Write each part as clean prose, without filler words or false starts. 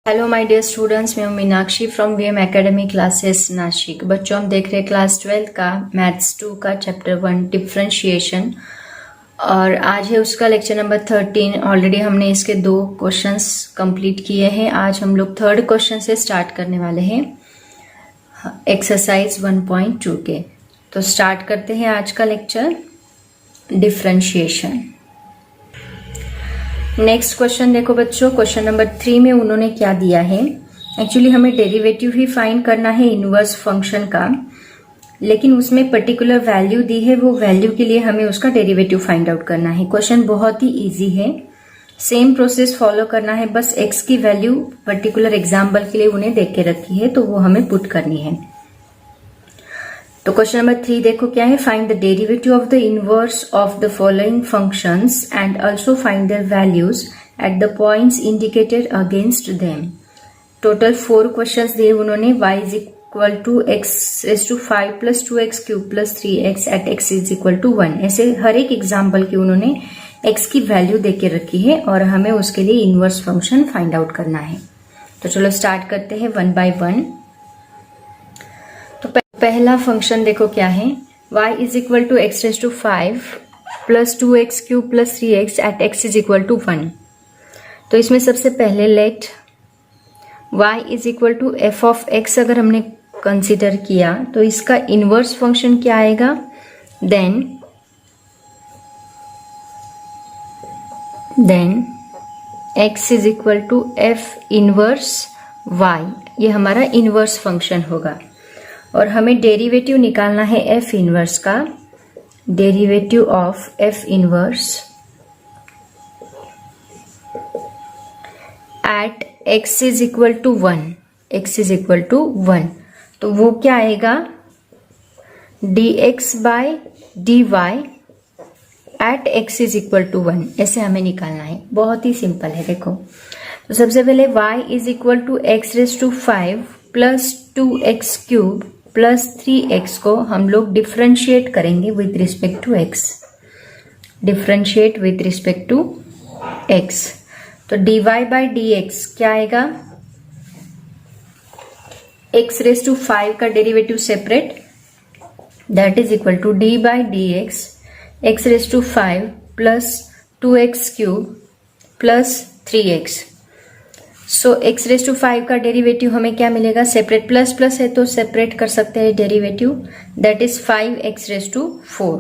Hello my dear students, मैं हूं Meenakshi from VM academy classes Nashik. बच्चों, हम देख रहे हैं क्लास 12 का मैथ्स 2 का चैप्टर 1 डिफरेंशिएशन और आज है उसका लेक्चर नंबर 13। ऑलरेडी हमने इसके 2 क्वेश्चंस कंप्लीट किए हैं। आज हम लोग थर्ड क्वेश्चन से स्टार्ट करने वाले हैं एक्सरसाइज 1.2 के। तो स्टार्ट करते हैं आज का लेक्चर डिफरेंशिएशन। नेक्स्ट क्वेश्चन देखो बच्चों, क्वेश्चन नंबर 3 में उन्होंने क्या दिया है। एक्चुअली हमें डेरिवेटिव ही फाइंड करना है इनवर्स फंक्शन का, लेकिन उसमें पर्टिकुलर वैल्यू दी है, वो वैल्यू के लिए हमें उसका डेरिवेटिव फाइंड आउट करना है। क्वेश्चन बहुत ही इजी है, सेम प्रोसेस फॉलो करना है, बस एक्स की वैल्यू पर्टिकुलर एग्जाम्पल के लिए उन्हें देख के रखी है तो वो हमें पुट करनी है। तो क्वेश्चन नंबर 3 देखो क्या है। Find the derivative of the inverse of the following functions and also find their values at the points indicated against them. Total 4 questions दिए उन्होंने। y is equal to x raise to 5 plus 2x cube plus 3x at x is equal to 1। ऐसे हर एक example की उन्होंने x की value दे के रखी है और हमें उसके लिए इनवर्स फंक्शन फाइंड आउट करना है। तो चलो स्टार्ट करते हैं 1 बाय 1। तो पहला फंक्शन देखो क्या है। y is equal to x raise to 5 plus 2x cube plus 3x at x is equal to 1। तो इसमें सबसे पहले let y is equal to f of x अगर हमने कंसिडर किया तो इसका इनवर्स फंक्शन क्या आएगा। Then x is equal to f inverse y, ये हमारा इनवर्स फंक्शन होगा। और हमें डेरिवेटिव निकालना है एफ इनवर्स का। Derivative of f inverse at x is equal to 1। x is equal to 1 तो वो क्या आएगा, dx by dy at x is equal to 1। ऐसे हमें निकालना है, बहुत ही सिंपल है। देखो तो सबसे पहले y is equal to x raise to 5 plus 2x cube plus 3x को हम लोग डिफ्रेंशिएट करेंगे with respect to x। Differentiate with respect to x। तो dy बाय dx क्या आएगा, x रेज टू 5 का derivative separate, that is equal to d by dx x raise to 5 plus 2x cube plus 3x। So x raise to 5 का derivative हमें क्या मिलेगा, separate plus plus है तो separate कर सकते हैं derivative, that is 5x raise to 4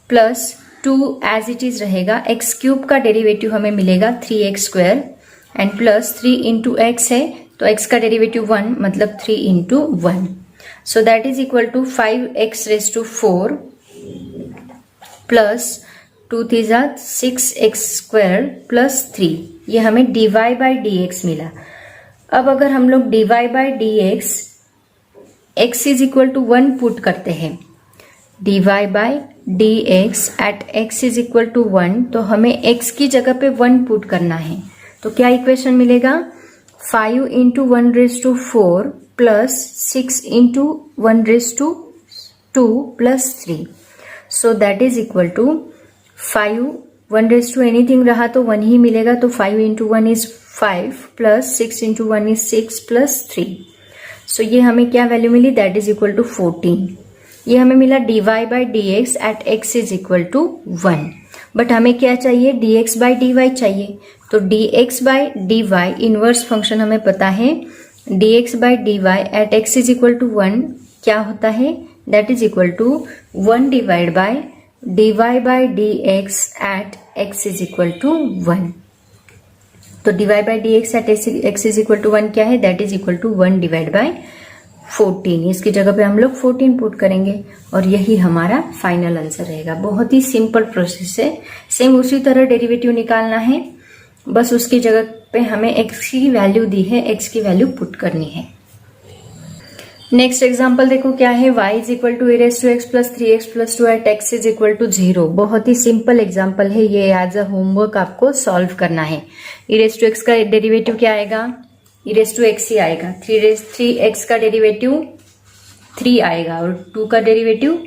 plus 2 as it is रहेगा। x क्यूब का डेरिवेटिव हमें मिलेगा 3x square and plus 3 into x है तो x का डेरिवेटिव 1 मतलब 3 into 1। So that is equal to 5x raise to 4 plus 2 3 6x square plus 3। ये हमें dy बाय dx मिला। अब अगर हम लोग dy by dx x is equal to 1 put करते हैं, dy by dx at x is equal to 1, तो हमें x की जगह पे 1 पुट करना है। तो क्या इक्वेशन मिलेगा, 5 into 1 raise to 4 plus 6 into 1 raise to 2 plus 3। So that is equal to 5 1 raise to anything रहा तो 1 ही मिलेगा, तो 5 into 1 is 5 plus 6 into 1 is 6 plus 3। So ये हमें क्या वैल्यू मिली, दैट इज इक्वल टू 14। ये हमें मिला dy by dx at x is equal to 1। But हमें क्या चाहिए, dx बाय dy चाहिए। तो dx by dy inverse function हमें पता है, dx by dy at x is equal to 1 क्या होता है, that is equal to 1 divide by dy by dx at x is equal to 1। तो dy by dx at x is equal to 1 क्या है, that is equal to 1 divide by 14। इसकी जगह पे हम लोग 14 पुट करेंगे और यही हमारा फाइनल आंसर रहेगा। बहुत ही सिंपल प्रोसेस है। सेम उसी तरह डेरिवेटिव निकालना है, बस उसकी जगह पे हमें x की वैल्यू दी है, x की वैल्यू पुट करनी है। नेक्स्ट एग्जाम्पल देखो क्या है। y is equal to e raise to x plus 3x plus 2 at x is equal to 0। बहुत ही सिंपल एग्जाम्पल है, ये एज अ होमवर्क आपको सॉल्व करना है। e रेज टू एक्स का डेरिवेटिव क्या आएगा, e रेज टू एक्स ही आएगा। 3x का डेरिवेटिव 3 आएगा और 2 का डेरिवेटिव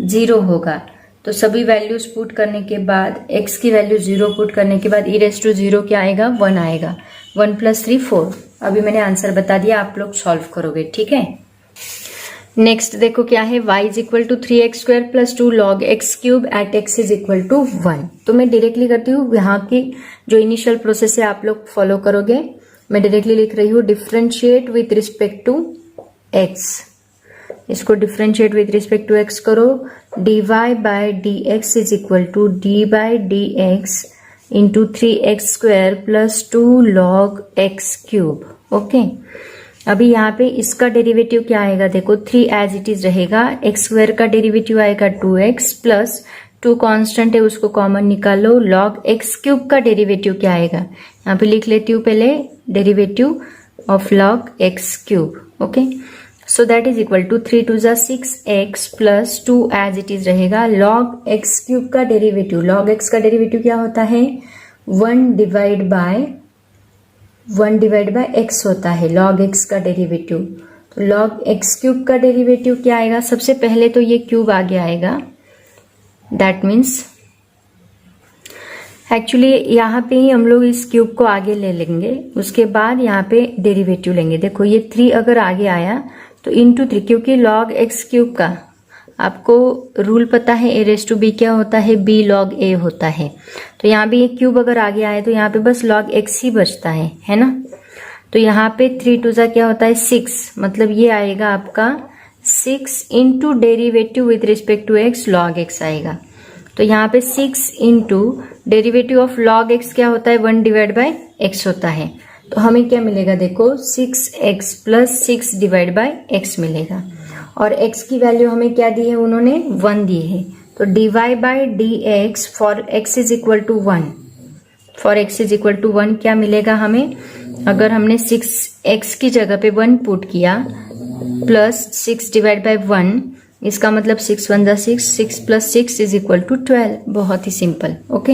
0 होगा। तो सभी वैल्यूज पुट करने के बाद x की वैल्यू 0 पुट करने के बाद e रेज टू 0 क्या आएगा, 1 आएगा। 1 प्लस 3 4 अभी मैंने आंसर बता दिया, आप लोग सॉल्व करोगे, ठीक है। नेक्स्ट देखो क्या है, y is equal to 3x² plus 2 log x³ at x is equal to 1। तो मैं डायरेक्टली करती हूँ, यहाँ की जो इनिशियल प्रोसेस है आप लोग फॉलो करोगे। मैं डायरेक्टली लिख रही हूँ differentiate with respect to x, इसको differentiate with respect to x करो। dy by dx is equal to d by dx into 3x² plus 2 log x³। Okay, अभी यहाँ पे इसका डेरिवेटिव क्या आएगा, देखो 3 एज इट इज रहेगा, x² का डेरिवेटिव आएगा 2x प्लस 2 कांस्टेंट है उसको कॉमन निकालो, log x³ का डेरिवेटिव क्या आएगा, यहाँ पे लिख लेती हूँ पहले derivative of log x³। Okay, so that is equal to 3 2 जा 6x plus 2 as it is रहेगा, log x³ का डेरिवेटिव, log x का डेरिवेटिव क्या होता है 1 डिवाइड बाय x होता है log x का डेरिवेटिव। तो log x³ का डेरिवेटिव क्या आएगा, सबसे पहले तो ये क्यूब आगे आएगा, दैट मीन्स एक्चुअली यहाँ पे ही हम लोग इस क्यूब को आगे ले लेंगे, उसके बाद यहाँ पे डेरिवेटिव लेंगे। देखो ये 3 अगर आगे आया तो इंटू 3, क्योंकि log x³ का आपको रूल पता है a रेज टू b क्या होता है, b log a होता है। तो यहाँ भी एक क्यूब अगर आगे आए तो यहाँ पे बस log x ही बचता है ना। तो यहाँ पे 3 2 जा क्या होता है 6, मतलब ये आएगा आपका 6 into derivative with respect to x log x आएगा। तो यहाँ पे 6 into derivative of log x क्या होता है 1 डिवाइड बाय x होता है। तो हमें क्या मिलेगा, देखो 6x plus 6 divide by x मिलेगा, और x की वैल्यू हमें क्या दी है उन्होंने 1 दी है। तो dy by dx for x is equal to 1, for x is equal to 1 क्या मिलेगा हमें, अगर हमने 6x की जगह पे 1 पुट किया प्लस 6 डिवाइड बाय 1, इसका मतलब 6 1 जा 6, 6 प्लस 6 इज इक्वल टू 12। बहुत ही सिंपल। ओके,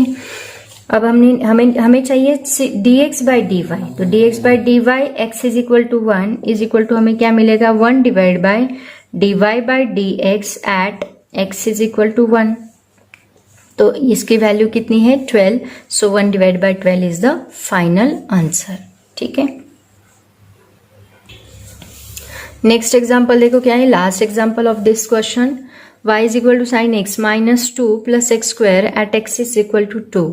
अब हमें चाहिए dx बाय dy। तो dx by dy x is equal to 1 is equal to हमें क्या मिलेगा 1 divide by dy by dx at x is equal to 1। तो इसकी वैल्यू कितनी है 12, so 1 divide by 12 is the final answer. ठीक है, नेक्स्ट एग्जाम्पल देखो क्या है, last example of this question, y is equal to sine x minus 2 plus x² eight x is equal to 2।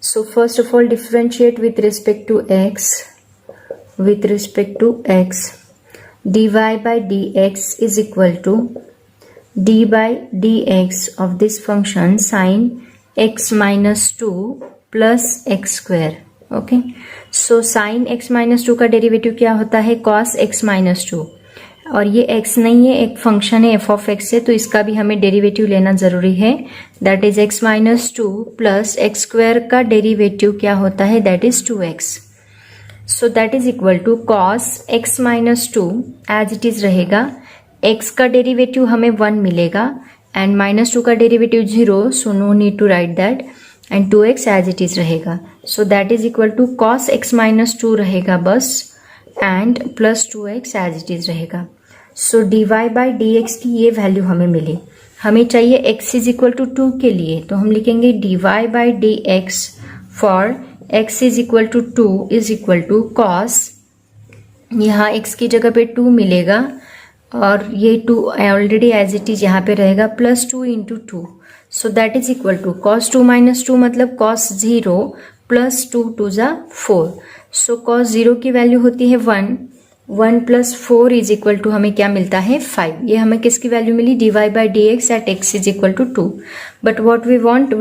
So first of all differentiate with respect to x, dy by dx is equal to d by dx of this function sin x minus 2 plus x²। okay, so sin x minus 2 का derivative क्या होता है cos x minus 2, और ये x नहीं है, एक function है f ऑफ x है, तो इसका भी हमें डेरिवेटिव लेना जरूरी है, that is x minus 2 plus x² का डेरिवेटिव क्या होता है, that is 2x। So that is equal to cos x minus 2 as it is रहेगा, x का डेरिवेटिव हमें 1 मिलेगा एंड माइनस 2 का derivative 0, so no need to write that, and 2x as it is रहेगा। So that is equal to cos x minus 2 रहेगा बस, and plus 2x as it is रहेगा। सो dy by dx की ये value हमें मिली। हमें चाहिए x इज इक्वल टू 2 के लिए, तो हम लिखेंगे dy by dx for x is equal to 2 is equal to cos, यहाँ x की जगह पे 2 मिलेगा और ये 2 ऑलरेडी एज इट इज यहाँ पे रहेगा, plus 2 into 2, so that is equal to cos 2 minus 2 मतलब cos 0 प्लस 2 2 जा 4। सो cos 0 की वैल्यू होती है 1, 1 प्लस 4 इज इक्वल टू हमें क्या मिलता है 5। ये हमें किसकी वैल्यू मिली, dy by dx at x is equal to 2। But what we want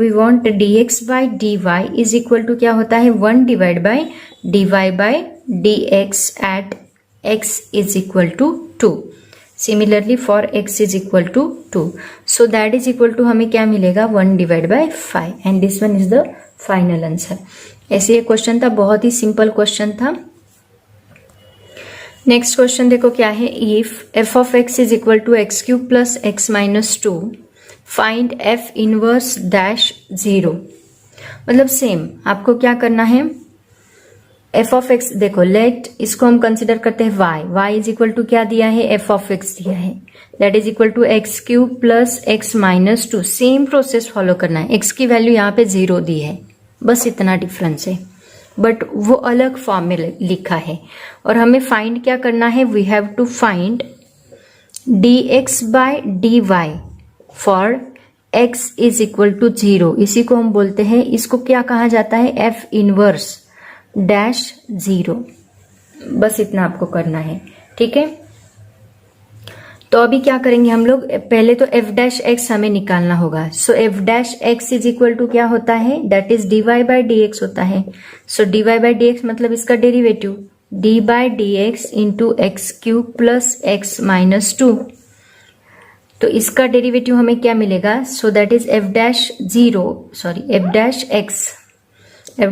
dx by dy is equal to क्या होता है 1 divide by dy by dx at x is equal to 2। Similarly for x is equal to 2, so that is equal to हमें क्या मिलेगा 1 divide by 5, and this one is the final answer. ऐसे ये question था, बहुत ही simple question था। Next question देखो क्या है, if f of x is equal to x³ plus x minus 2 find f inverse dash 0। मतलब सेम आपको क्या करना है, f ऑफ x देखो, लेट इसको हम कंसिडर करते हैं y इज इक्वल टू क्या दिया है f ऑफ x दिया है, that is equal to x³ plus x minus 2। Same process follow करना है, x की वैल्यू यहाँ पे 0 दी है, बस इतना डिफरेंस है। बट वो अलग फॉर्म में लिखा है। और हमें फाइंड क्या करना है, we have to find dx by dy for x is equal to 0। इसी को हम बोलते हैं, इसको क्या कहा जाता है, f इनवर्स डैश 0। बस इतना आपको करना है, ठीक है। तो अभी क्या करेंगे हम लोग, पहले तो f डैश x हमें निकालना होगा। So f dash x is equal to क्या होता है, that is dy by dx होता है। सो dy बाय dx मतलब इसका derivative d by dx into x cube plus x minus 2। तो इसका डेरिवेटिव हमें क्या मिलेगा, so that is f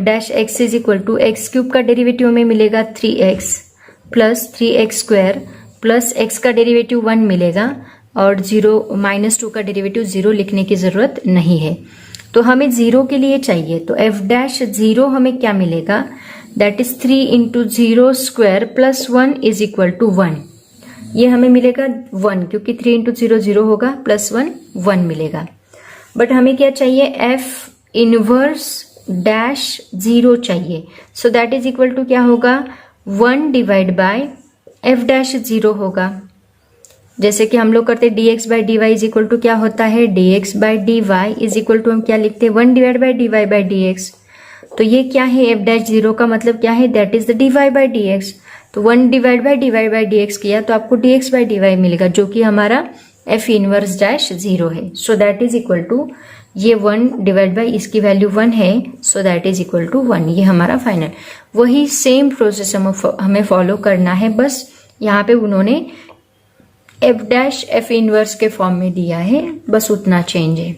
dash x is equal to x cube का डेरिवेटिव हमें मिलेगा 3x plus 3x square plus x का डेरिवेटिव 1 मिलेगा, और 0 -2 का डेरिवेटिव 0 लिखने की जरूरत नहीं है। तो हमें 0 के लिए चाहिए, तो f डैश 0 हमें क्या मिलेगा, that is 3 into 0 square plus 1 is equal to 1। ये हमें मिलेगा 1, क्योंकि 3 इंटू 0 0 होगा, प्लस 1 1 मिलेगा। बट हमें क्या चाहिए, f इनवर्स डैश 0 चाहिए। So that is equal to क्या होगा, 1 डिवाइड बाय f डैश 0 होगा। जैसे कि हम लोग करते हैं dx by dy is equal to क्या होता है, dx by dy is equal to हम क्या लिखते हैं, 1 divide by dy by dx। तो ये क्या है, f डैश 0 का मतलब क्या है, that is the dy by dx। तो 1 divide by dy by dx किया तो आपको dx बाय dy मिलेगा, जो कि हमारा f इनवर्स डैश 0 है। So that is equal to, ये 1 डिवाइड बाय इसकी वैल्यू 1 है, so that is equal to 1। ये हमारा फाइनल, वही सेम प्रोसेस हमें फॉलो करना है, बस यहाँ पे उन्होंने f डैश f इनवर्स के फॉर्म में दिया है, बस उतना चेंज है।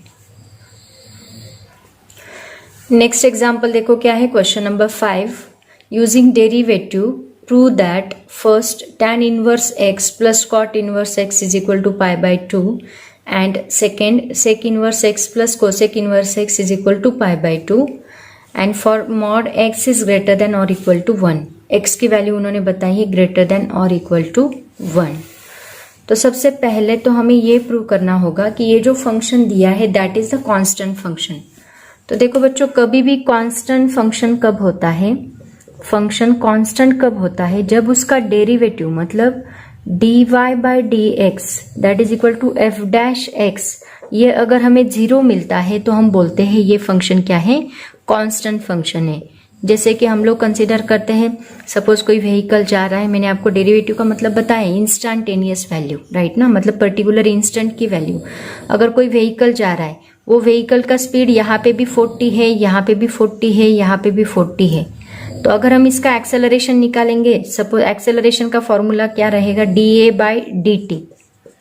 नेक्स्ट एग्जाम्पल देखो क्या है, question number 5, using derivative prove that first tan inverse x plus cot inverse x is equal to pi by 2 and second sec inverse x plus cosec inverse x is equal to pi by 2 and for mod x is greater than or equal to 1। x की value उन्होंने बताई है greater than or equal to 1। तो सबसे पहले तो हमें ये प्रूव करना होगा कि ये जो फंक्शन दिया है that is the constant function. तो देखो बच्चों, कभी भी कांस्टेंट फंक्शन कब होता है, फंक्शन कांस्टेंट कब होता है, जब उसका डेरिवेटिव मतलब dy by dx that is equal to f dash x, ये अगर हमें 0 मिलता है तो हम बोलते हैं ये फंक्शन क्या है, कांस्टेंट फंक्शन है। जैसे कि हम लोग कंसीडर करते हैं, सपोज कोई व्हीकल जा रहा है, मैंने आपको डेरिवेटिव का मतलब बताया, इंस्टेंटेनियस वैल्यू, राइट ना, मतलब पर्टिकुलर इंस्टेंट की वैल्यू। अगर कोई व्हीकल जा रहा है, वो व्हीकल का स्पीड यहाँ पे भी 40 है, यहाँ पे भी 40 है, यहाँ पे भी 40 है, तो अगर हम इसका एक्सेलरेशन निकालेंगे, सपोज एक्सेलरेशन का फॉर्मूला क्या रहेगा, dA बाय dt,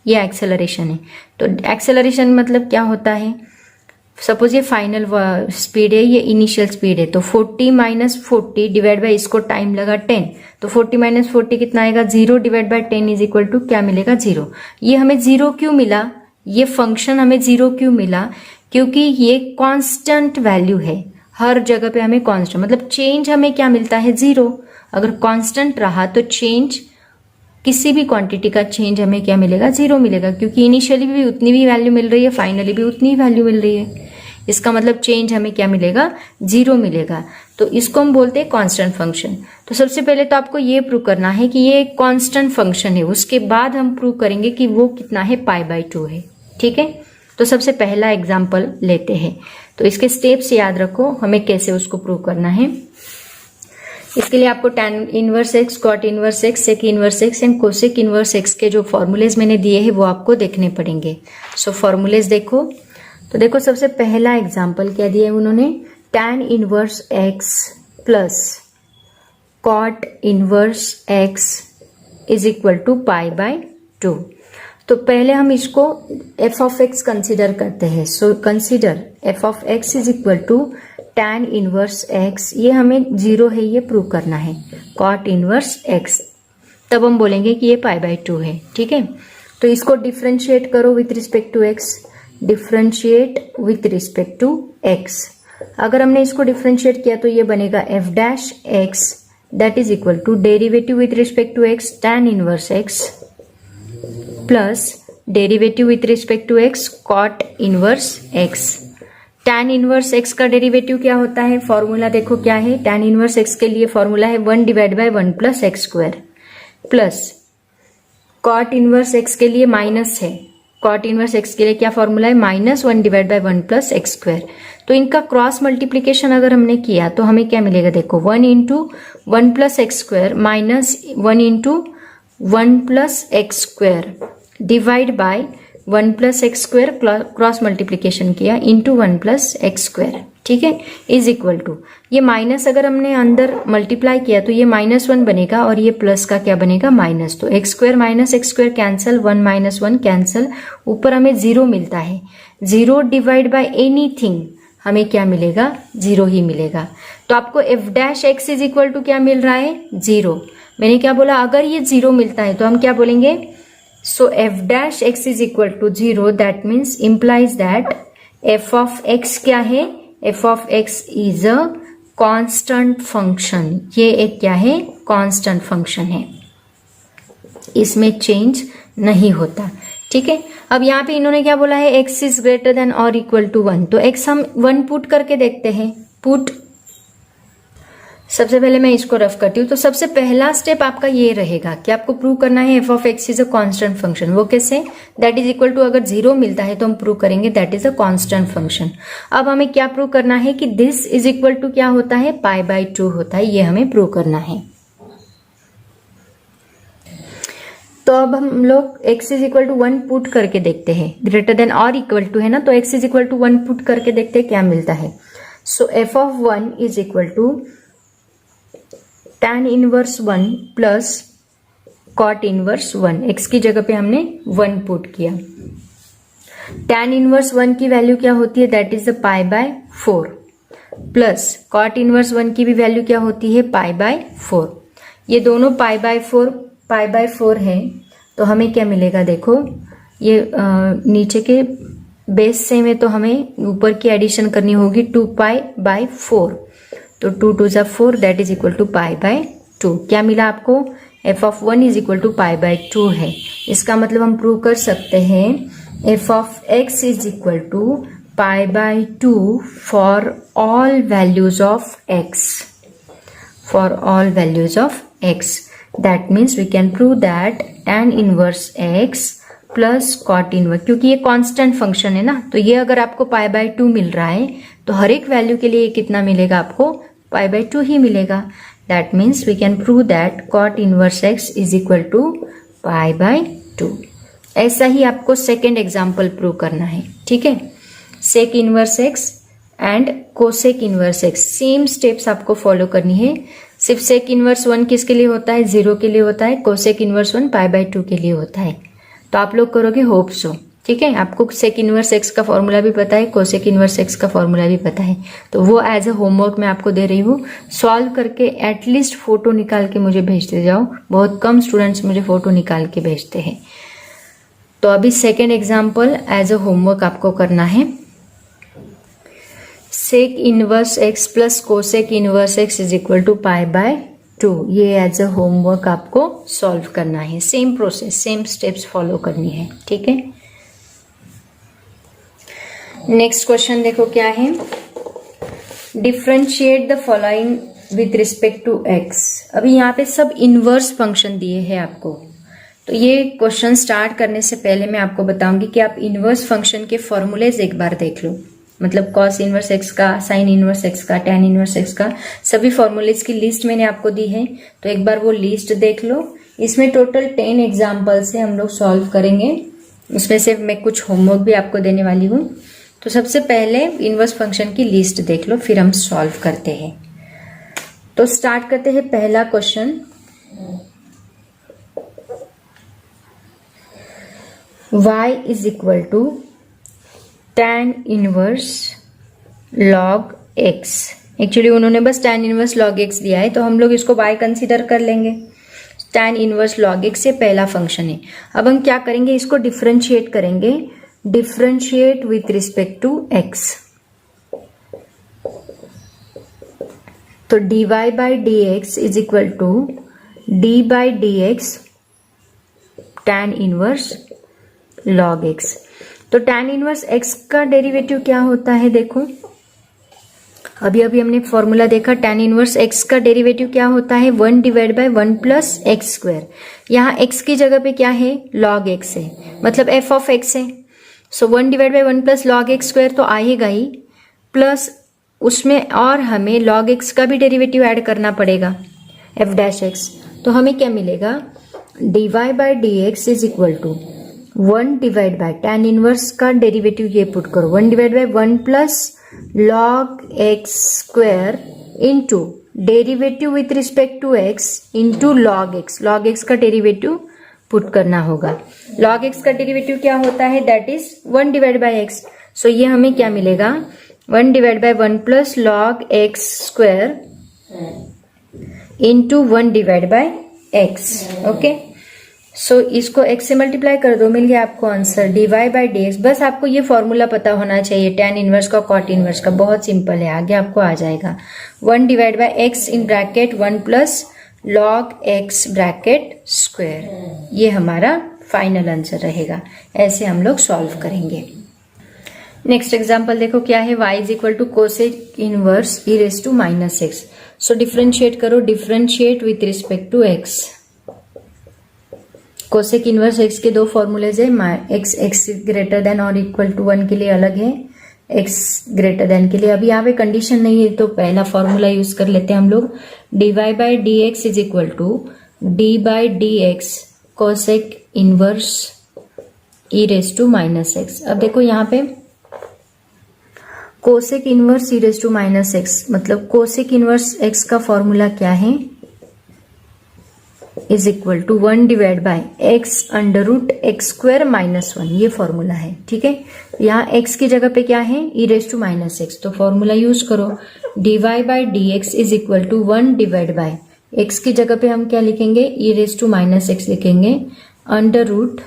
ये एक्सेलरेशन है। तो एक्सेलरेशन मतलब क्या होता है, सपोज ये फाइनल स्पीड है, ये इनिशियल स्पीड है, तो 40 माइनस 40 डिवाइड बाय इसको टाइम लगा 10, तो 40 माइनस 40 कितना आएगा, 0 divide by 10 is equal to क्या मिलेगा, 0। ये हमें 0 क्यों मिला, ये फंक्शन हमें 0 क्यों मिला, क्योंकि ये कांस्टेंट वैल्यू है, हर जगह पे हमें कांस्टेंट, मतलब चेंज हमें क्या मिलता है, 0। अगर कांस्टेंट रहा तो चेंज, किसी भी क्वांटिटी का चेंज हमें क्या मिलेगा, 0 मिलेगा, क्योंकि इनिशियली भी उतनी भी वैल्यू मिल रही है, फाइनली भी उतनी ही वैल्यू मिल रही है। इसका मतलब चेंज हमें क्या मिलेगा, 0 मिलेगा। तो इसको हम बोलते हैं कांस्टेंट फंक्शन। तो सबसे पहले तो आपको ये प्रूव करना है कि ये एक कांस्टेंट फंक्शन है, उसके बाद हम प्रूव करेंगे कि वो कितना है, पाई बाय 2 है, ठीक है। तो सबसे पहला एग्जाम्पल लेते हैं, तो इसके स्टेप्स याद रखो, हमें कैसे उसको प्रूव करना है। इसके लिए आपको tan inverse x, cot inverse x, sec inverse x and cosec inverse x के जो फॉर्मूलेज मैंने दिए हैं वो आपको देखने पड़ेंगे। सो फॉर्मूलेज देखो, तो देखो सबसे पहला एग्जाम्पल क्या दिया है उन्होंने, tan inverse x plus cot inverse x is equal to pi by 2। तो पहले हम इसको f ऑफ x कंसिडर करते हैं। So consider f of x is equal to tan inverse x, ये हमें 0 है ये प्रूव करना है, cot इनवर्स x, तब हम बोलेंगे कि ये पाई बाय 2 है, ठीक है। तो इसको डिफ्रेंशिएट करो with respect to x, differentiate with respect to x। अगर हमने इसको डिफ्रेंशिएट किया तो ये बनेगा f dash x that is equal to derivative with respect to x tan inverse x plus derivative with respect to x cot inverse x। tan inverse x का derivative क्या होता है, फॉर्मूला देखो क्या है, tan इनवर्स x के लिए formula है 1 divide by 1 plus x square, plus cot inverse x के लिए माइनस है, cot इनवर्स x के लिए क्या फॉर्मूला है, minus 1 divide by 1 plus x square. तो इनका क्रॉस मल्टीप्लीकेशन अगर हमने किया तो हमें क्या मिलेगा, देखो 1 into 1 plus x square minus 1 into 1 plus x square divide by 1 plus x square, cross multiplication किया इंटू 1 प्लस एक्स स्क्वायर, ठीक है, इज इक्वल टू, ये माइनस अगर हमने अंदर मल्टीप्लाई किया तो ये -1 बनेगा और ये प्लस का क्या बनेगा, माइनस। तो x square minus x square cancel, 1 minus 1 cancel, ऊपर हमें 0 मिलता है, 0 डिवाइड बाय एनीथिंग हमें क्या मिलेगा, 0 ही मिलेगा। तो आपको f dash x is equal to क्या मिल रहा है, 0। मैंने क्या बोला, अगर ये 0 मिलता है तो हम क्या बोलेंगे, so F dash x is equal to 0, that means implies that F of X क्या है, F of x is a constant function. ये एक क्या है, कांस्टेंट फंक्शन है, इसमें चेंज नहीं होता, ठीक है। अब यहाँ पे इन्होंने क्या बोला है, x इज ग्रेटर देन और इक्वल टू 1, तो x हम 1 पुट करके देखते हैं, पुट। सबसे पहले मैं इसको रफ करती हूँ। तो सबसे पहला स्टेप आपका ये रहेगा कि आपको प्रूव करना है F of x is a constant function. वो कैसे, दैट इज इक्वल टू, अगर 0 मिलता है तो हम प्रूव करेंगे that is a constant function. अब हमें क्या प्रूव करना है कि दिस इज इक्वल टू क्या होता है, पाई बाय 2 होता है, ये हमें प्रूव करना है। तो अब हम लोग x is equal to 1 put करके देखते हैं, ग्रेटर देन और इक्वल टू है ना, तो x is equal to 1 put करके देखते हैं क्या मिलता है। So F of 1 is equal to tan inverse 1 plus cot inverse 1, x की जगह पे हमने 1 पुट किया। tan इनवर्स 1 की वैल्यू क्या होती है, that is the pi by 4, plus cot inverse 1 की भी वैल्यू क्या होती है, पाई बाय 4। ये दोनों पाई बाय 4 है, तो हमें क्या मिलेगा, देखो ये नीचे के बेस से में तो हमें ऊपर की एडिशन करनी होगी 2 पाई बाय 4, तो 2 2 जा 4, that is equal to pi by 2। क्या मिला आपको, f of 1 is equal to pi by 2 है। इसका मतलब हम प्रूव कर सकते हैं f of x is equal to pi by 2 for all values of x, for all values of x. That means we can prove that tan inverse x plus cot inverse, क्योंकि ये constant function है ना, तो ये अगर आपको पाई by 2 मिल रहा है तो हर एक वैल्यू के लिए कितना मिलेगा, आपको पाई बाय 2 ही मिलेगा। That means we can prove that cot inverse x is equal to pi by 2। ऐसा ही आपको सेकेंड एग्जाम्पल प्रूव करना है, ठीक है। Sec inverse x and cosec inverse x, same steps आपको फॉलो करनी है। सिर्फ सेक इनवर्स 1 किसके लिए होता है, 0 के लिए होता है, कोसेक इनवर्स 1 पाई बाय 2 के लिए होता है। तो आप लोग करोगे होप सो, ठीक है। आपको सेक इनवर्स x का फॉर्मूला भी पता है, कोसेक इनवर्स x का फॉर्मूला भी पता है, तो वो एज अ होमवर्क मैं आपको दे रही हूँ। सॉल्व करके एटलीस्ट फोटो निकाल के मुझे भेजते जाओ, बहुत कम स्टूडेंट्स मुझे फोटो निकाल के भेजते हैं। तो अभी second example as a homework आपको करना है। Sec inverse x plus cosec inverse x is equal to pi by 2, ये एज अ होमवर्क आपको सॉल्व करना है। Same process, same steps follow करनी है, ठीक है। नेक्स्ट क्वेश्चन देखो क्या है, differentiate the following with respect to x। अभी यहाँ पे सब इनवर्स फंक्शन दिए हैं आपको, तो ये क्वेश्चन स्टार्ट करने से पहले मैं आपको बताऊंगी कि आप इनवर्स फंक्शन के फॉर्मूलेज एक बार देख लो, मतलब कॉस इनवर्स एक्स का, साइन इनवर्स एक्स का, टैन इनवर्स एक्स का, सभी फॉर्मूलेज की लिस्ट मैंने आपको दी है, तो एक बार वो लिस्ट देख लो। इसमें टोटल 10 एग्जाम्पल से हम लोग सॉल्व करेंगे, उसमें से मैं कुछ होमवर्क भी आपको देने वाली हूँ। तो सबसे पहले इनवर्स फंक्शन की लिस्ट देख लो, फिर हम सॉल्व करते हैं। तो स्टार्ट करते हैं पहला question. y is equal to tan inverse log x। Actually उन्होंने बस tan इनवर्स log x दिया है, तो हम लोग इसको y कंसीडर कर लेंगे। tan इनवर्स log x ये पहला फंक्शन है। अब हम क्या करेंगे, इसको डिफरेंशिएट करेंगे, differentiate with respect to x। तो dy by dx is equal to d by dx tan inverse log x। तो tan इनवर्स x का डेरिवेटिव क्या होता है, देखो अभी हमने फॉर्मूला देखा, tan इनवर्स x का डेरिवेटिव क्या होता है, 1 divide by 1 plus x square. यहाँ x की जगह पे क्या है, log x है, मतलब f ऑफ x है। So 1 divide by 1 plus log x square तो आएगा ही, प्लस उसमें और हमें log x का भी डेरिवेटिव ऐड करना पड़ेगा, f डैश x। तो हमें क्या मिलेगा, dy by dx is equal to 1 divide by tan inverse का डेरिवेटिव ये पुट करो, 1 divide by 1 plus log x square into derivative with respect to x into log x का डेरिवेटिव पुट करना होगा। log x का derivative क्या होता है, that is 1 divide by x। So ये हमें क्या मिलेगा, 1 divide by 1 plus log x square into 1 divide by x। Okay, so इसको x से मल्टीप्लाई कर दो, मिल गया आपको आंसर dy बाई dx। बस आपको ये फॉर्मूला पता होना चाहिए tan इनवर्स का, cot इनवर्स का, बहुत सिंपल है, आगे आपको आ जाएगा। 1 divide by x in bracket 1 plus log x bracket square, ये हमारा फाइनल आंसर रहेगा। ऐसे हम लोग सॉल्व करेंगे। नेक्स्ट एग्जाम्पल देखो क्या है, y is equal to cosec inverse e raise to minus X. So differentiate करो, differentiate with respect to x। Cosec inverse x के दो फॉर्मूलेज है, x ग्रेटर देन और इक्वल टू 1 के लिए अलग है, x ग्रेटर देन के लिए अभी यहाँ पे कंडीशन नहीं है, तो पहला फॉर्मूला यूज कर लेते हैं हम लोग। dy by d x is equal to d by d x cosec inverse e raise to minus x. अब देखो यहाँ पे cosec inverse e raise to minus x, मतलब कोसेक इनवर्स x का फॉर्मूला क्या है, is equal to 1 divide by x under root x square minus 1, ये formula है। ठीक है, यहाँ x की जगह पे क्या है, e raise to minus x, तो फॉर्मूला यूज करो, dy by d x is equal to 1 divide by x की जगह पे हम क्या लिखेंगे, e raise to minus x लिखेंगे, अंडर रूट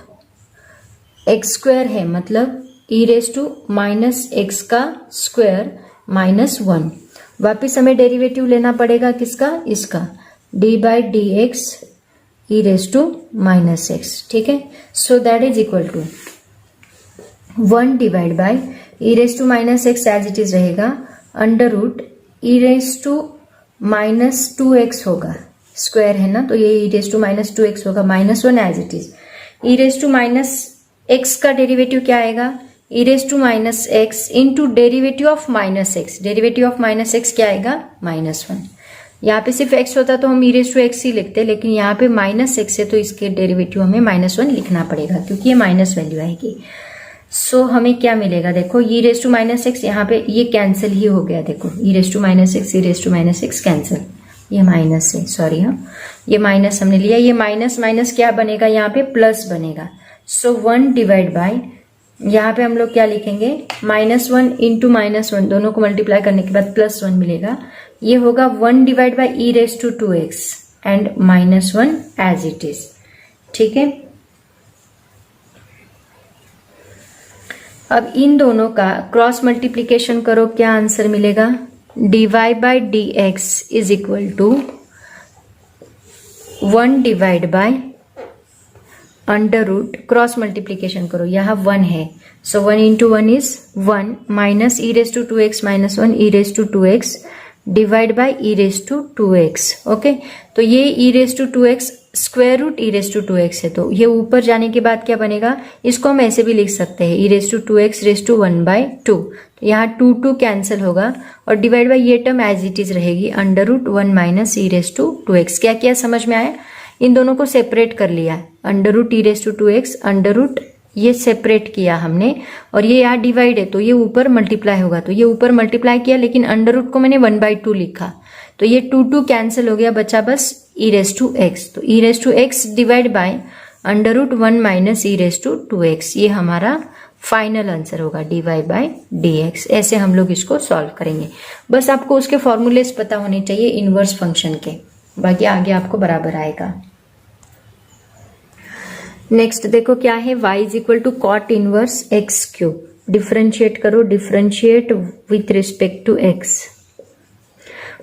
एक्स स्क्वायर है, मतलब e raise to minus x का स्क्वायर माइनस 1। वापिस हमें डेरिवेटिव लेना पड़ेगा किसका, इसका, d by d x e raise to minus x. ठीक है, so that is equal to 1 divide by e raise to minus X as it is रहेगा, under root e raise to minus 2x होगा, square है ना, तो ये e raise to minus 2x होगा, minus 1 as it is. e raise to minus x का derivative क्या आएगा, e raise to minus x into derivative of minus x, derivative of minus x क्या आएगा, माइनस 1। यहाँ पे सिर्फ x होता तो हम e रेज टू एक्स ही लिखते, लेकिन यहाँ पे माइनस एक्स है तो इसके डेरिवेटिव हमें माइनस 1 लिखना पड़ेगा, क्योंकि ये माइनस वैल्यू आएगी। सो हमें क्या मिलेगा, देखो e raise to minus x, यहाँ पे ये कैंसिल ही हो गया, देखो e raise to minus x, e raise to minus x cancel, ये माइनस है, सॉरी हाँ, ये माइनस हमने लिया, ये माइनस माइनस क्या बनेगा, यहाँ पे प्लस बनेगा। सो 1 डिवाइड बाय, यहाँ पे हम लोग क्या लिखेंगे, -1 इंटू -1, दोनों को मल्टीप्लाई करने के बाद +1 मिलेगा, ये होगा 1 divide by e raise to 2x and -1 as it is. ठीक है, अब इन दोनों का क्रॉस मल्टीप्लीकेशन करो, क्या आंसर मिलेगा, dy by d x is equal to 1 divide by under root, cross multiplication करो, यहाँ 1 है, so 1 into 1 is 1 minus e raise to 2x minus 1 e raise to 2x divide by e raise to 2x। Okay, तो ये e raise to 2x square root e raise to 2x है, तो ये ऊपर जाने के बाद क्या बनेगा, इसको हम ऐसे भी लिख सकते हैं, e raise to 2x raise to 1 by 2, तो यहाँ 2 कैंसिल होगा और डिवाइड बाई ये टर्म एज इट इज रहेगी, under root 1 minus e raise to 2x। क्या किया समझ में आया, इन दोनों को सेपरेट कर लिया, under root e raise to 2x, under root ये सेपरेट किया हमने, और ये यहाँ डिवाइड है तो ये ऊपर मल्टीप्लाई होगा, तो ये ऊपर मल्टीप्लाई किया, लेकिन अंडर रूट को मैंने 1/2 लिखा, तो ये 2 कैंसिल हो गया, बचा बस e रेज टू x, तो e raise to x divide by under root 1 minus e raise to 2x, ये हमारा फाइनल आंसर होगा dy बाई डी एक्स। ऐसे हम लोग इसको सॉल्व करेंगे। बस आपको उसके फॉर्मूलेस पता होने चाहिए इनवर्स फंक्शन के, बाकी आगे आपको बराबर आएगा। नेक्स्ट देखो क्या है, y is equal to cot inverse x cube, differentiate करो, differentiate with respect to x।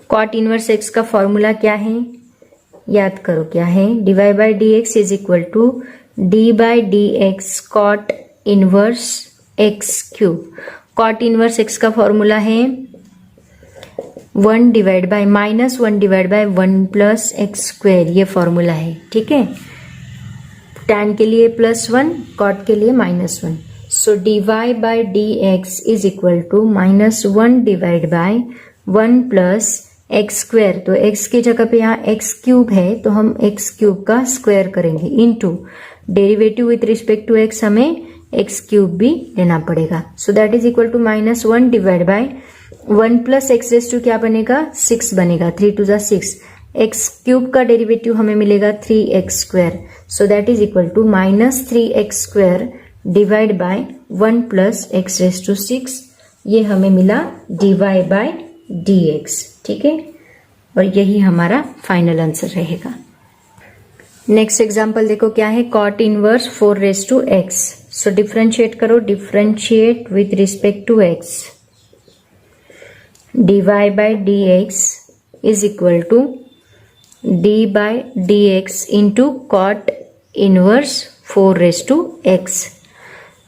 Cot inverse x का फॉर्मूला क्या है, याद करो क्या है, dy by d x is equal to d by d x cot inverse x cube. Cot inverse x का formula है 1 divide by -1 divide by 1 plus x square, ये फॉर्मूला है। ठीक है, tan के लिए +1, कॉट के लिए -1। So dy by dx is equal to -1 divide by 1 plus x square. तो x की जगह पे यहाँ एक्स क्यूब है, तो हम एक्स क्यूब का स्क्वायर करेंगे into derivative with respect to x, हमें एक्स क्यूब भी लेना पड़ेगा। So that is equal to -1 divide by 1 plus x raise to क्या बनेगा 6 बनेगा, 3 टू 6। एक्स क्यूब का डेरिवेटिव हमें मिलेगा 3x square. So that is equal to -3x square divide by 1 plus x raise to 6, ये हमें मिला dy बाय dx। ठीक है, और यही हमारा फाइनल आंसर रहेगा। नेक्स्ट एग्जांपल देखो क्या है, cot inverse 4 raise to x। So differentiate करो, differentiate with respect to x, dy by dx is equal to d by dx into cot inverse 4 raise to x।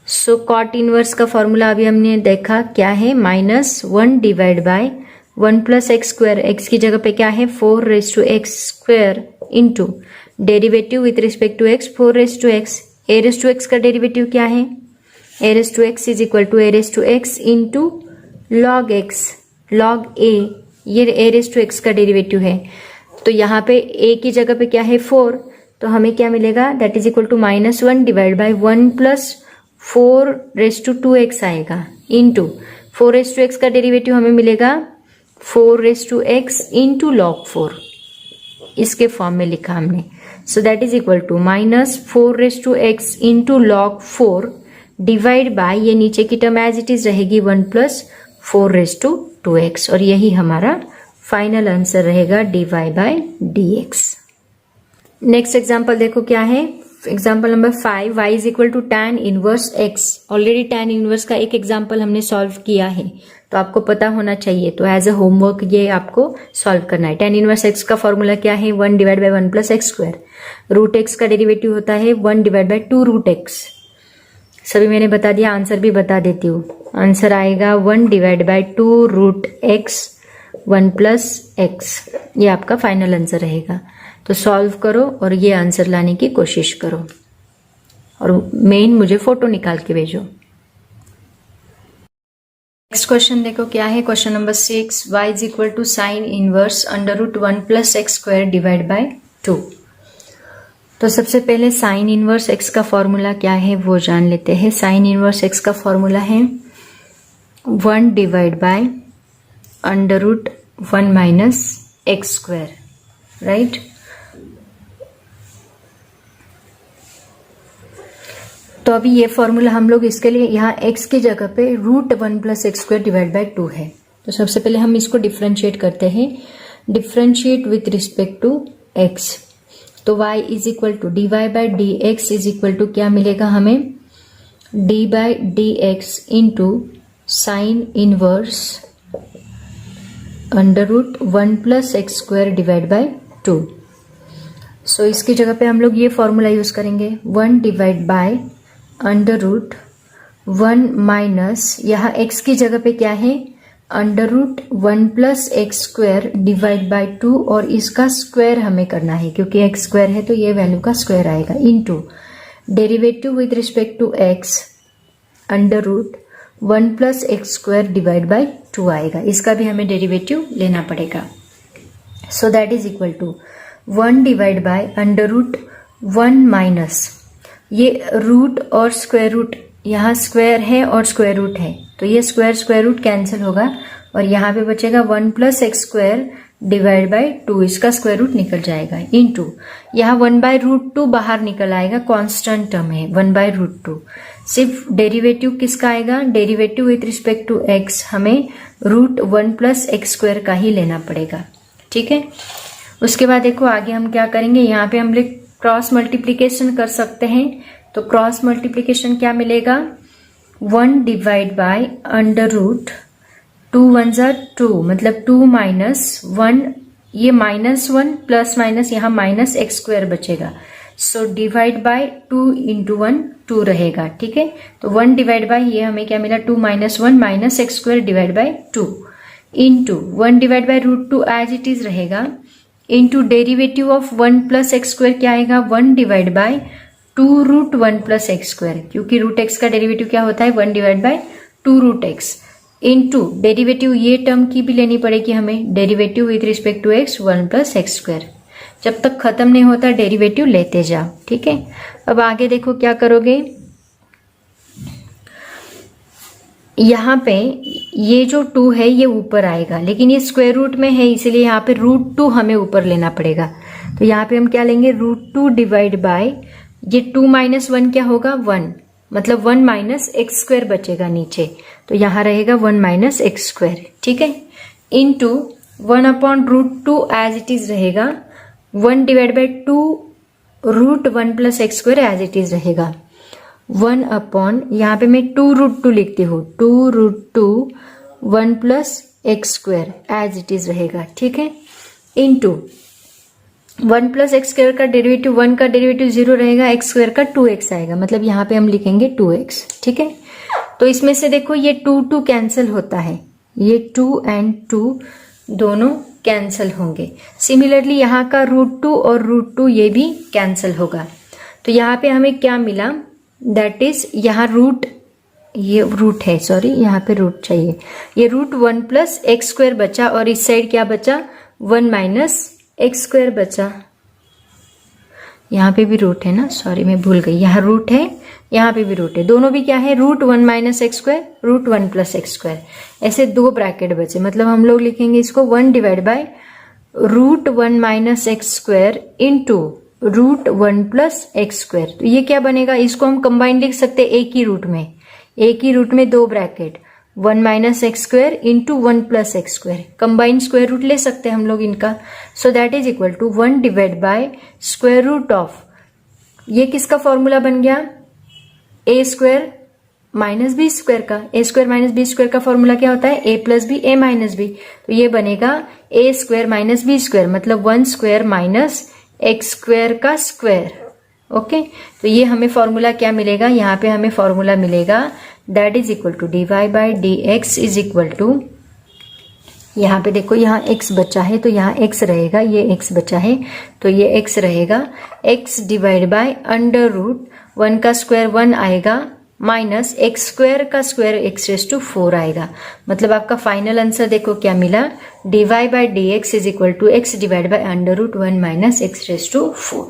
So cot inverse का formula अभी हमने देखा क्या है, -1 divide by 1 plus x square, x की जगह पे क्या है 4 raise to x square into derivative with respect to x 4 raise to x. A raise to x का डेरिवेटिव क्या है, a raise to x is equal to a raise to x into log x, log a, ये a raise to x का derivative है। तो यहाँ पे ए की जगह पे क्या है 4, तो हमें क्या मिलेगा, that is equal to -1 divide by 1 plus 4 raise to 2x आएगा इंटू 4 रेस टू एक्स का डेरिवेटिव हमें मिलेगा 4 raise to x into log 4, इसके फॉर्म में लिखा हमने। So that is equal to -4 raise to x into log 4 divide by, ये नीचे की टर्म एज इट इज रहेगी 1 प्लस 4 रेस टू 2x, और यही हमारा फाइनल आंसर रहेगा dy by dx। Next example देखो क्या है, example number 5, y is equal to tan inverse x। Already tan inverse का एक एग्जाम्पल हमने सॉल्व किया है, तो आपको पता होना चाहिए, तो एज अ होमवर्क ये आपको सॉल्व करना है। tan इनवर्स x का फॉर्मूला क्या है, 1 divide by 1 plus x square. Root x का डेरिवेटिव होता है 1 डिवाइड बाय 2 रूट x। सभी मैंने बता दिया, आंसर भी बता देती हूँ। आंसर आएगा 1 divide by 2 root x 1 plus x, ये आपका फाइनल आंसर रहेगा। तो सॉल्व करो और ये आंसर लाने की कोशिश करो, और मेन मुझे फोटो निकाल के भेजो। नेक्स्ट क्वेश्चन देखो क्या है, question number 6, y is equal to sine inverse √1 plus x square divide by 2। तो सबसे पहले साइन इनवर्स x का फॉर्मूला क्या है वो जान लेते हैं। साइन इनवर्स x का फॉर्मूला है 1 divide by √1 minus x square, right. तो अभी ये फॉर्मूला हम लोग इसके लिए यहाँ x की जगह पे √1 plus x square divide by 2 है। तो सबसे पहले हम इसको डिफ्रेंशिएट करते हैं, differentiate with respect to x। तो y is equal to dy by dx is equal to क्या मिलेगा हमें, d by dx into sine inverse √1 plus x square divide by 2। So इसकी जगह पे हम लोग ये फॉर्मूला यूज करेंगे, 1 डिवाइड बाय √1 माइनस, यहाँ x की जगह पे क्या है √1 plus x square divide by 2, और इसका स्क्वायर हमें करना है क्योंकि x स्क्वायर है तो ये वैल्यू का स्क्वायर आएगा, into derivative with respect to x √1 plus x square divide by 2 आएगा, इसका भी हमें डेरिवेटिव लेना पड़ेगा। So that is equal to 1 divide by √1 minus, ये रूट और स्क्वायर रूट, यहाँ स्क्वायर है और स्क्वायर रूट है, तो ये स्क्वायर रूट कैंसिल होगा, और यहाँ पे बचेगा 1 plus x square divide by 2, इसका स्क्वायर रूट निकल जाएगा, इनटू यहाँ 1/√2 बाहर निकल आएगा, कांस्टेंट टर्म है 1/√2। सिर्फ डेरिवेटिव किसका आएगा, derivative with respect to x हमें √1 प्लस एक्स स्क्वायर का ही लेना पड़ेगा, ठीक है। उसके बाद देखो आगे हम क्या करेंगे, यहाँ पे हम लोग क्रॉस मल्टीप्लीकेशन कर सकते हैं। तो क्रॉस मल्टीप्लीकेशन क्या मिलेगा, 1 डिवाइड बाय √2 1 2, मतलब 2 माइनस 1, ये -1 प्लस माइनस यहाँ माइनस एक्स स्क्वायर बचेगा, सो डिवाइड बाय 2 इंटू 1 2 रहेगा, ठीक है। तो 1 डिवाइड बाय ये हमें क्या मिला 2 minus 1 minus x square divide by 2 into 1 divide by root 2 as it is रहेगा into derivative of 1 plus x square क्या आएगा 1 divide by 2 root 1 plus x square, क्योंकि रूट एक्स का डेरिवेटिव क्या होता है 1 divide by 2 root x into derivative ये term की भी लेनी पड़ेगी हमें, derivative with respect to x 1 plus x square. जब तक खत्म नहीं होता डेरिवेटिव लेते जाओ, ठीक है। अब आगे देखो क्या करोगे, यहाँ पे ये जो 2 है ये ऊपर आएगा, लेकिन ये स्क्वायर रूट में है इसलिए यहाँ पे रूट 2 हमें ऊपर लेना पड़ेगा। तो यहाँ पे हम क्या लेंगे रूट 2 डिवाइड बाय ये 2 माइनस 1 क्या होगा 1, मतलब 1 माइनस एक्स स्क्वायर बचेगा नीचे, तो यहाँ रहेगा 1 माइनस एक्स स्क्वायर, ठीक है। Into 1 upon root 2 as it is रहेगा 1 divide by 2 root 1 plus x square as it is रहेगा 1 अपॉन यहाँ पे मैं 2 रूट 2 लिखती हूँ 2 root 2 1 plus x square as it is रहेगा, ठीक है। इंटू 1 प्लस एक्स स्क्वायर का डेरिवेटिव 1 का डेरिवेटिव 0 रहेगा, एक्स स्क्वायर का 2x आएगा, मतलब यहाँ पे हम लिखेंगे 2x, ठीक है। तो इसमें से देखो ये 2 कैंसिल होता है, ये 2 एंड 2 दोनों कैंसिल होंगे। सिमिलरली यहाँ का रूट 2 और रूट 2 ये भी कैंसिल होगा। तो यहाँ पे हमें क्या मिला, दैट इज यहाँ रूट, ये रूट है सॉरी यहाँ पे रूट चाहिए, ये रूट 1 प्लस एक्स स्क्वायर बचा और इस साइड क्या बचा 1 माइनस एक्स स्क्वायर बचा। यहाँ पे भी रूट है ना, सॉरी मैं भूल गई, यहाँ रूट है यहाँ पे भी रूट है, दोनों भी क्या है root 1 minus x square root 1 plus x square, ऐसे 2 ब्रैकेट बचे, मतलब हम लोग लिखेंगे इसको 1 divide by root 1 minus x square into root 1 plus x square. तो ये क्या बनेगा, इसको हम कंबाइन लिख सकते हैं एक ही रूट में 2 bracket 1 minus x square into 1 plus x square, combine square root ले सकते हैं हम लोग इनका। So that is equal to 1 divide by square root of, ये किसका फॉर्मूला बन गया a square minus b square का, a square minus b square का फॉर्मूला क्या होता है a plus b a minus b, तो ये बनेगा a square minus b square, मतलब 1 स्क्वायर माइनस एक्स स्क्वायर का स्क्वायर, ओके। तो ये हमें फॉर्मूला क्या मिलेगा, यहाँ पे हमें फॉर्मूला मिलेगा that is equal to d y by d x is equal to, यहाँ पे देखो यहाँ x बचा है तो यहाँ x रहेगा, ये x बचा है तो ये x रहेगा x divide by under root 1 का स्क्वायर 1 आएगा माइनस एक्स स्क्वायर का स्क्वायर एक्स रेस टू 4 आएगा। मतलब आपका फाइनल आंसर देखो क्या मिला, d y by d x is equal to x divide by under root 1 minus x raise to 4।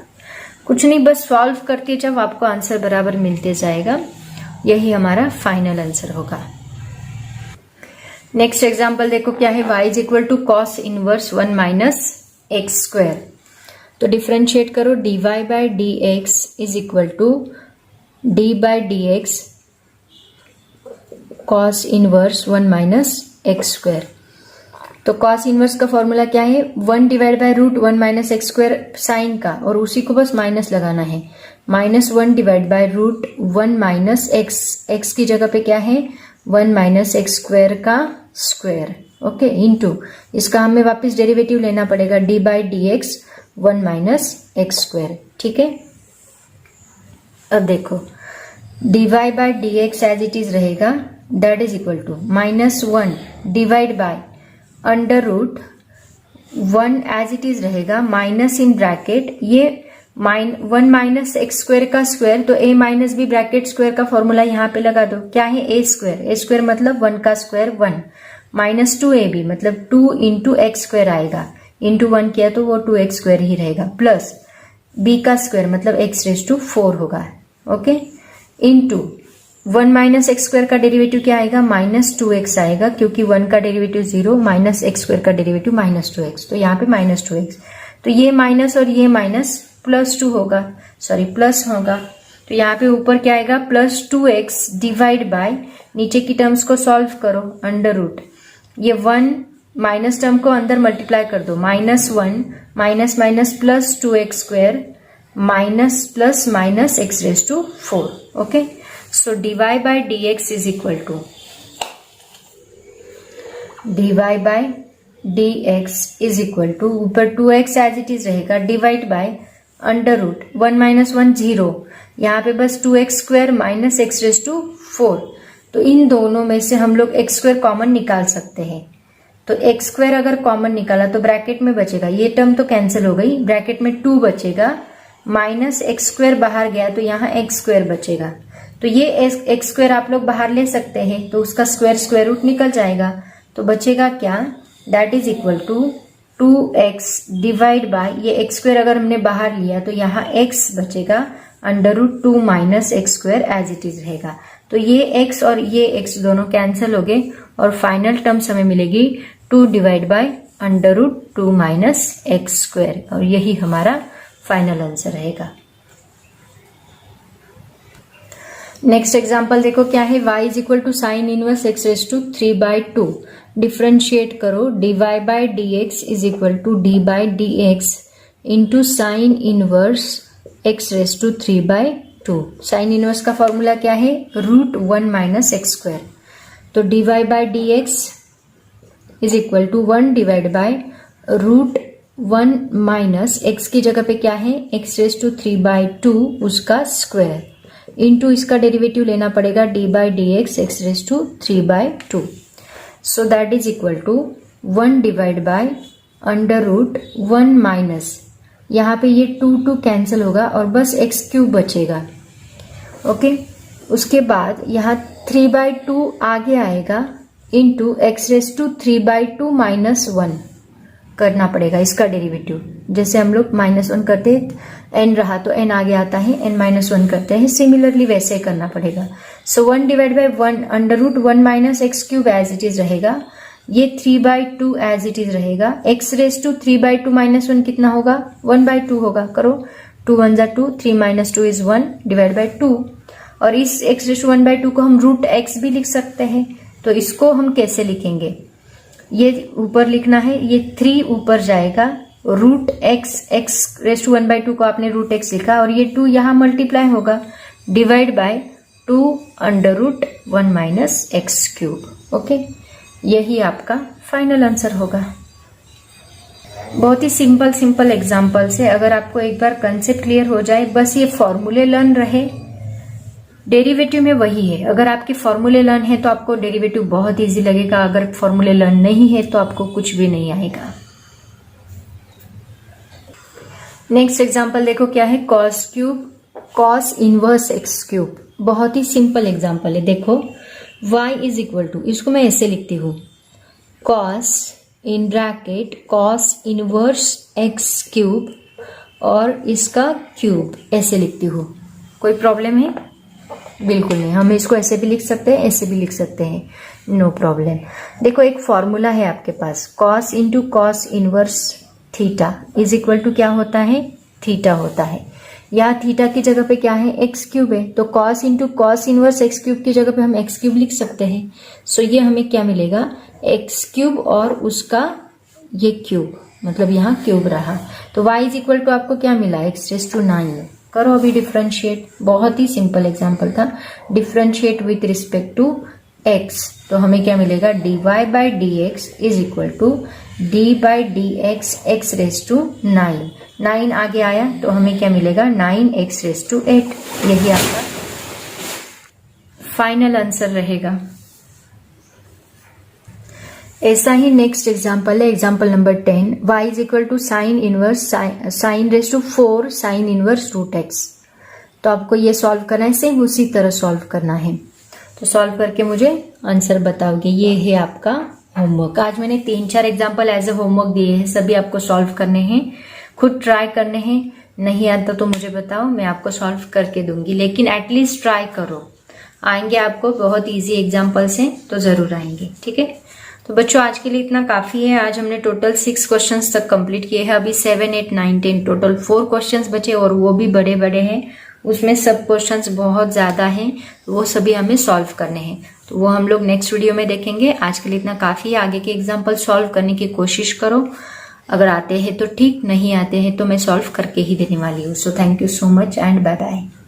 कुछ नहीं, बस सॉल्व करते जाओ, आपको आंसर बराबर मिलते जाएगा, यही हमारा फाइनल आंसर होगा। नेक्स्ट एग्जाम्पल देखो क्या है, y is equal to cos inverse 1 minus x square. तो डिफ्रेंशिएट करो, d y by d x is equal to d by d x cos inverse 1 minus x square. तो cos inverse का formula क्या है 1 divide by root 1 minus x square sine का, और उसी को बस माइनस लगाना है, minus 1 divide by root 1 minus x, x की जगह पे क्या है 1 माइनस एक्स स्क्वायर का स्क्वायर, ओके, इंटू इसका हमें वापस डेरिवेटिव लेना पड़ेगा d by d x 1 minus x square, ठीक है। अब देखो d y by d x as it is रहेगा that is equal to minus 1 divide by under root 1 as it is रहेगा माइनस इन ब्रैकेट ये 1 minus x square का square, तो a minus b bracket square का formula यहाँ पे लगा दो, क्या है ए स्क्वायर मतलब 1 का स्क्वायर 1 माइनस 2ab मतलब 2 इंटू एक्स स्क्वायर आएगा, इंटू 1 किया तो वो 2x स्क्वायर ही रहेगा, प्लस b का स्क्वायर मतलब x रेज टू 4 होगा, okay, into 1 minus x square का डेरिवेटिव क्या आएगा माइनस 2x आएगा, क्योंकि 1 का डेरिवेटिव 0 माइनस एक्स स्क्वायर का डेरिवेटिव माइनस 2x, तो यहाँ पे माइनस 2x, तो ये माइनस और ये माइनस प्लस 2 होगा, सॉरी प्लस होगा, तो यहाँ पे ऊपर क्या आएगा प्लस 2x डिवाइड बाय, नीचे की टर्म्स को सॉल्व करो अंडर रूट, ये 1 माइनस टर्म को अंदर मल्टीप्लाई कर दो, minus 1 minus minus plus 2x square minus plus minus x raise to 4, okay. So d y by d x is equal to d y by d x is equal to ऊपर 2x as it is रहेगा divide by under root 1 minus 1 0, यहाँ पे बस 2x² minus x⁴। तो इन दोनों में से हम लोग x² कॉमन निकाल सकते हैं। तो x² अगर कॉमन निकाला तो ब्रैकेट में बचेगा, ये टर्म तो कैंसिल हो गई, ब्रैकेट में 2 बचेगा, माइनस x² बाहर गया तो यहाँ x² बचेगा। तो ये x² आप लोग बाहर ले सकते हैं, तो उसका स्क्वायर रूट निकल जाएगा। तो बचेगा क्या, that is equal to 2x divide by, ये x² अगर हमने बाहर लिया तो यहाँ x बचेगा, under root 2 minus x² as it is रहेगा। तो ये x और ये x दोनों कैंसिल हो गए और फाइनल टर्म्स हमें मिलेगी 2 divide by under root 2 minus x², और यही हमारा फाइनल आंसर रहेगा। नेक्स्ट एग्जांपल देखो क्या है, y is equal to sine inverse x⁵3/2। डिफ्रेंशिएट करो, dy by dx is equal to d by dx into sine inverse x⁵3/2। Sine inverse का फॉर्मूला क्या है, √1 माइनस x²। तो dy by dx is equal to 1 divide by √1 minus x की जगह पे क्या है, x⁵3/2 उसका स्क्वायर, इंटू इसका डेरिवेटिव लेना पड़ेगा d by dx x⁵3/2। So that is equal to 1 divide by under root 1 minus, यहाँ पे ये 2 कैंसिल होगा और बस x³ बचेगा। ओके, उसके बाद यहाँ 3/2 आगे आएगा, इंटू x⁵3/2 माइनस 1 करना पड़ेगा इसका डेरिवेटिव। जैसे हम लोग -1 करते हैं, n रहा तो n आगे आता है, n-1 करते हैं, सिमिलरली वैसे करना पड़ेगा। So 1 divide by 1 under root 1 minus x³ as it is रहेगा, ये 3/2 एज इट इज रहेगा। x⁵3/2 माइनस 1 कितना होगा, 1/2 होगा। करो, 2 1 जा 2, 3 माइनस 2 इज 1 डिवाइड बाय 2। और इस x⁵1/2 को हम √x भी लिख सकते हैं। तो इसको हम कैसे लिखेंगे, ये ऊपर लिखना है, ये 3 ऊपर जाएगा, √x, x⁵1/2 को आपने √x लिखा और ये 2 यहाँ मल्टीप्लाई होगा, divide by 2 under root 1 minus x³। Okay, यही आपका फाइनल आंसर होगा। बहुत ही सिंपल एग्जाम्पल से, अगर आपको एक बार कंसेप्ट क्लियर हो जाए, बस ये फॉर्मूले लर्न रहे, डेरिवेटिव में वही है। अगर आपके फॉर्मूले लर्न है तो आपको डेरिवेटिव बहुत इजी लगेगा, अगर फॉर्मूले लर्न नहीं है तो आपको कुछ भी नहीं आएगा। नेक्स्ट एग्जांपल देखो क्या है, cos इनवर्स x³। बहुत ही सिंपल एग्जांपल है। देखो y इज इक्वल टू, इसको मैं ऐसे लिखती हूँ, cos in bracket cos inverse x³ और इसका क्यूब, ऐसे लिखती हूँ। कोई प्रॉब्लम है? बिल्कुल नहीं। हम इसको ऐसे भी लिख सकते हैं, ऐसे भी लिख सकते हैं, नो प्रॉब्लम। देखो एक फॉर्मूला है आपके पास, cos into cos inverse theta is equal to क्या होता है, थीटा होता है। यहाँ थीटा की जगह पे क्या है, x³ है, तो cos into cos inverse x³ की जगह पे हम x³ लिख सकते हैं। सो ये हमें क्या मिलेगा, x³ और उसका ये क्यूब, मतलब यहाँ क्यूब रहा। तो y इज इक्वल टू आपको क्या मिला, x⁹9। करो अभी डिफरेंशिएट, बहुत ही सिंपल एग्जांपल था। Differentiate with respect to x, तो हमें क्या मिलेगा, dy by dx is equal to d by dx x⁹9। 9 आगे आया तो हमें क्या मिलेगा, 9x⁸8। यही आपका फाइनल आंसर रहेगा। ऐसा ही नेक्स्ट एग्जाम्पल है, example number 10, y is equal to sine inverse sin⁴ sine inverse √x। तो आपको ये सॉल्व करना है, सेम उसी तरह सॉल्व करना है। तो सॉल्व करके मुझे आंसर बताओगे। ये है आपका होमवर्क। आज मैंने 3-4 एग्जाम्पल एज ए होमवर्क दिए हैं, सभी आपको सॉल्व करने हैं, खुद ट्राई करने हैं। नहीं आता तो मुझे बताओ, मैं आपको सॉल्व करके दूंगी, लेकिन एटलीस्ट ट्राई करो। आएंगे आपको बहुत इजी एग्जाम्पल्स हैं तो जरूर आएंगे, ठीक है। तो बच्चों आज के लिए इतना काफी है। आज हमने टोटल 6 क्वेश्चंस तक कंप्लीट किए हैं। अभी 7, 8, 9, 10 टोटल 4 क्वेश्चंस बचे और वो भी बड़े बड़े हैं, उसमें सब क्वेश्चंस बहुत ज्यादा हैं, वो सभी हमें सॉल्व करने हैं। तो वो हम लोग नेक्स्ट वीडियो में देखेंगे। आज के लिए इतना काफी है। आगे के एग्जाम्पल सॉल्व करने की कोशिश करो, अगर आते हैं तो ठीक, नहीं आते हैं तो मैं सॉल्व करके ही देने वाली हूँ। So thank you so much and bye bye.